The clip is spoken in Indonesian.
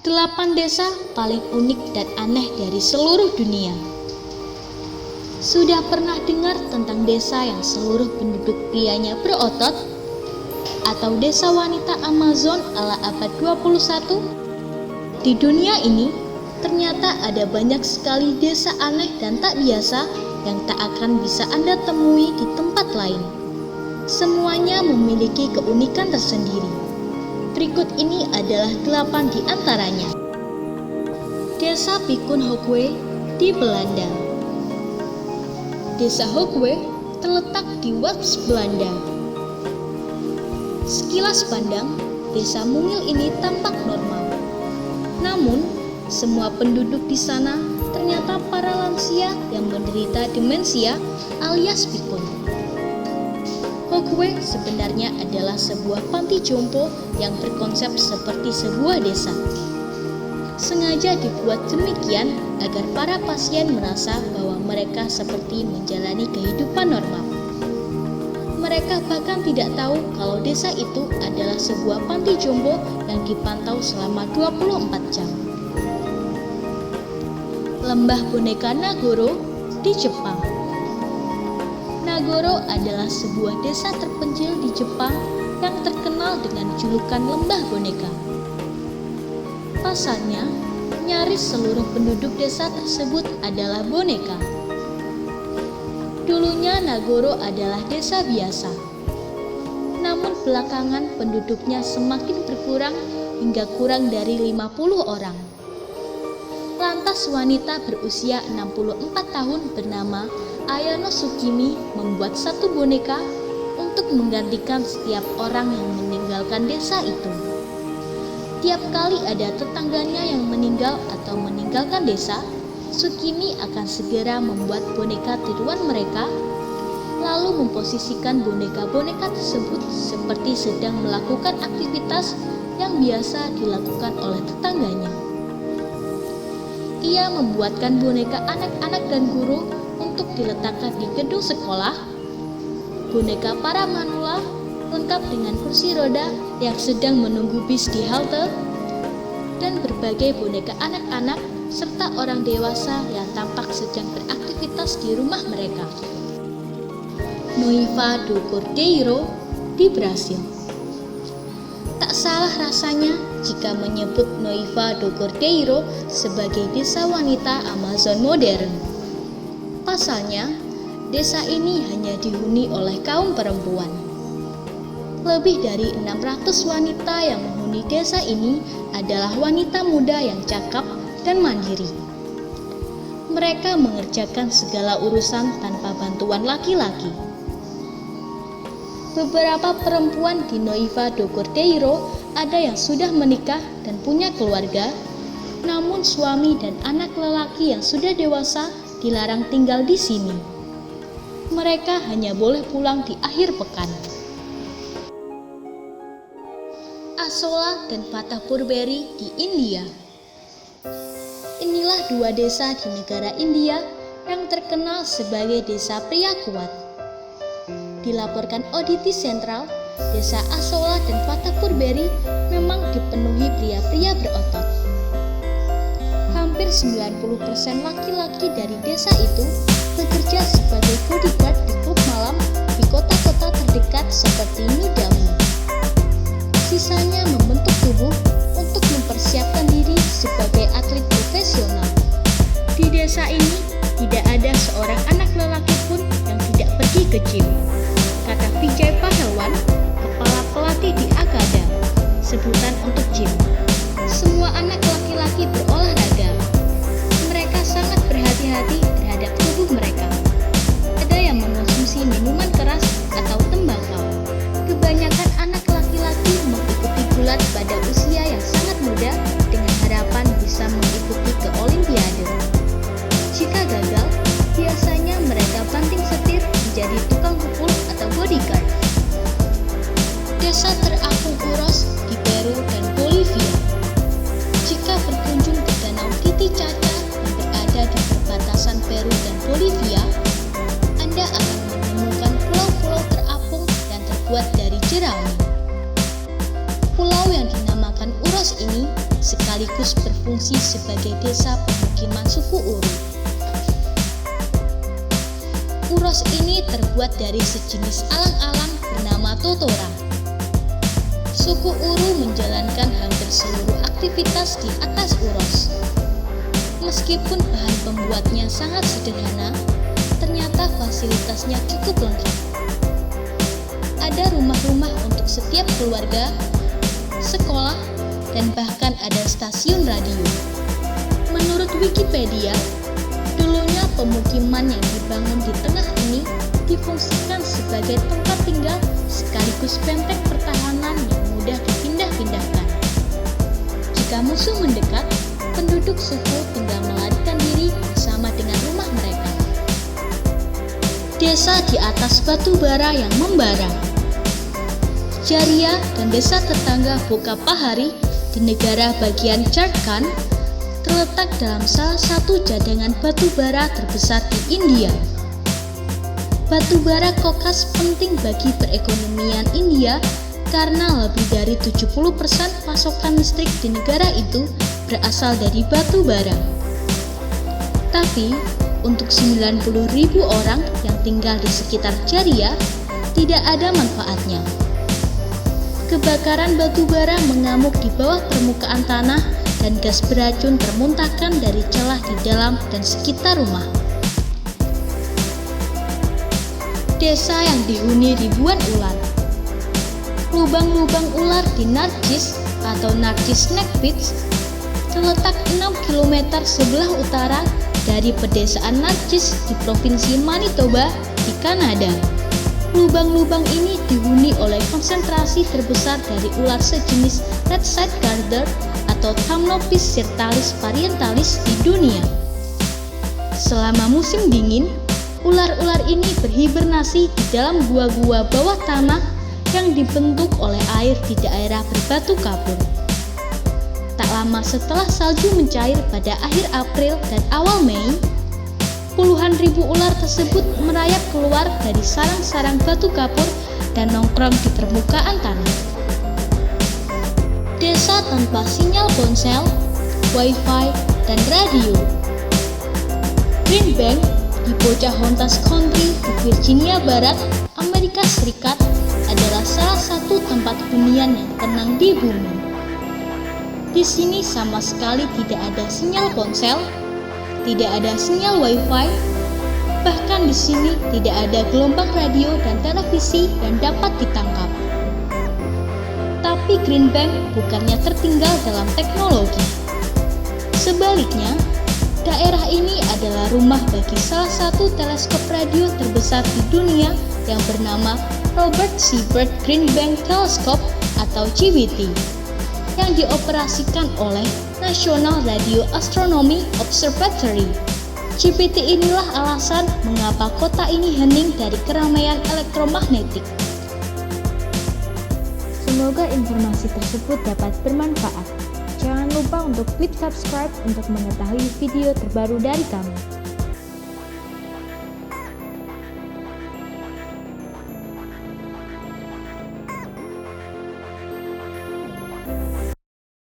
8 desa paling unik dan aneh dari seluruh dunia. Sudah pernah dengar tentang desa yang seluruh penduduk prianya berotot? Atau desa wanita Amazon ala abad 21? Di dunia ini, ternyata ada banyak sekali desa aneh dan tak biasa yang tak akan bisa Anda temui di tempat lain. Semuanya memiliki keunikan tersendiri. Berikut ini adalah 8 di antaranya. Desa Pikun Hogwe di Belanda. Desa Hogwe terletak di West Belanda. Sekilas pandang, desa mungil ini tampak normal. Namun, semua penduduk di sana ternyata para lansia yang menderita demensia alias pikun. Hogwe sebenarnya adalah sebuah panti jompo yang berkonsep seperti sebuah desa. Sengaja dibuat demikian agar para pasien merasa bahwa mereka seperti menjalani kehidupan normal. Mereka bahkan tidak tahu kalau desa itu adalah sebuah panti jompo yang dipantau selama 24 jam. Lembah Boneka Nagoro di Jepang. Nagoro adalah sebuah desa terpencil di Jepang yang terkenal dengan julukan Lembah Boneka. Pasalnya, nyaris seluruh penduduk desa tersebut adalah boneka. Dulunya Nagoro adalah desa biasa. Namun belakangan penduduknya semakin berkurang hingga kurang dari 50 orang. Lantas wanita berusia 64 tahun bernama Ayano Tsukimi membuat satu boneka untuk menggantikan setiap orang yang meninggalkan desa itu. Tiap kali ada tetangganya yang meninggal atau meninggalkan desa, Tsukimi akan segera membuat boneka tiruan mereka, lalu memposisikan boneka-boneka tersebut seperti sedang melakukan aktivitas yang biasa dilakukan oleh tetangganya. Ia membuatkan boneka anak-anak dan guru untuk diletakkan di gedung sekolah, boneka para manula lengkap dengan kursi roda yang sedang menunggu bis di halte, dan berbagai boneka anak-anak serta orang dewasa yang tampak sedang beraktivitas di rumah mereka. Noiva do Cordeiro di Brasil. Tak salah rasanya jika menyebut Noiva do Cordeiro sebagai desa wanita Amazon modern. Pasalnya, desa ini hanya dihuni oleh kaum perempuan. Lebih dari 600 wanita yang menghuni desa ini adalah wanita muda yang cakap dan mandiri. Mereka mengerjakan segala urusan tanpa bantuan laki-laki. Beberapa perempuan di Noiva do Cordeiro ada yang sudah menikah dan punya keluarga, namun suami dan anak lelaki yang sudah dewasa dilarang tinggal di sini. Mereka hanya boleh pulang di akhir pekan. Asola dan Patapurberry di India. Inilah dua desa di negara India yang terkenal sebagai desa pria kuat. Dilaporkan Auditi Sentral, desa Asola dan Patapurberry memang dipenuhi pria-pria berotot. Hampir 90% laki-laki dari desa itu bekerja sebagai bodyguard di klub malam di kota-kota terdekat seperti New Delhi. Sisanya membentuk tubuh untuk mempersiapkan diri sebagai atlet profesional. Di desa ini tidak ada seorang anak lelaki pun yang tidak pergi ke gym, kata Vijay Pahelwan, kepala pelatih di Akada, sebutan untuk gym. Semua anak laki-laki berolahraga. Mereka sangat berhati-hati terhadap tubuh mereka. Ada yang mengonsumsi minuman keras atau tembakau. Kebanyakan anak laki-laki mengikuti gulat pada usia yang sangat muda dengan harapan bisa mengikuti ke Olimpiade. Jika gagal, biasanya mereka banting setir menjadi tukang pukul atau bodyguard. Desa terapung Uros di Peru dan Bolivia. Jika berkunjung ke Danau Titicaca yang berada di perbatasan Peru dan Bolivia, Anda akan menemukan pulau-pulau terapung yang terbuat dari jerami. Pulau yang dinamakan Uros ini sekaligus berfungsi sebagai desa pemukiman suku Uru. Uros ini terbuat dari sejenis alang-alang bernama totora. Suku Uru menjalankan hampir seluruh aktivitas di atas uros. Meskipun bahan pembuatnya sangat sederhana, ternyata fasilitasnya cukup lengkap. Ada rumah-rumah untuk setiap keluarga, sekolah, dan bahkan ada stasiun radio. Menurut Wikipedia, dulunya pemukiman yang dibangun di tengah ini difungsikan sebagai tempat tinggal sekaligus benteng pertahanan yang mudah dipindah-pindahkan. Jika musuh mendekat, penduduk suku tinggal melarikan diri bersama dengan rumah mereka. Desa di atas batu bara yang membara. Jaria dan desa tetangga Bokapahari di negara bagian Jharkhand terletak dalam salah satu jadangan batu bara terbesar di India. Batu bara kokas penting bagi perekonomian India karena lebih dari 70% pasokan listrik di negara itu berasal dari batu bara. Tapi, untuk 90.000 orang yang tinggal di sekitar Jaria, tidak ada manfaatnya. Kebakaran batu bara mengamuk di bawah permukaan tanah dan gas beracun termuntahkan dari celah di dalam dan sekitar rumah. Desa yang dihuni ribuan ular. Lubang-lubang ular di Narcis atau Narcis Snake Pits terletak 6 km sebelah utara dari pedesaan Narcis di Provinsi Manitoba di Kanada. Lubang-lubang ini dihuni oleh konsentrasi terbesar dari ular sejenis red-side garter atau Thamnophis sirtalis parentalis di dunia. Selama musim dingin, ular-ular ini berhibernasi di dalam gua-gua bawah tanah yang dibentuk oleh air di daerah berbatu kapur. Tak lama setelah salju mencair pada akhir April dan awal Mei, puluhan ribu ular tersebut merayap keluar dari sarang-sarang batu kapur dan nongkrong di permukaan tanah. Desa tanpa sinyal ponsel, wifi, dan radio. Green Bank di Pocahontas County di Virginia Barat, Amerika Serikat adalah salah satu tempat hunian yang tenang di bumi. Di sini sama sekali tidak ada sinyal ponsel, tidak ada sinyal wifi, bahkan di sini tidak ada gelombang radio dan televisi yang dapat ditangkap. Tapi Green Bank bukannya tertinggal dalam teknologi. Sebaliknya, daerah ini adalah rumah bagi salah satu teleskop radio terbesar di dunia yang bernama Robert C. Byrd Green Bank Telescope atau GBT, yang dioperasikan oleh National Radio Astronomy Observatory. GBT inilah alasan mengapa kota ini hening dari keramaian elektromagnetik. Semoga informasi tersebut dapat bermanfaat. Jangan lupa untuk klik subscribe untuk mengetahui video terbaru dari kami.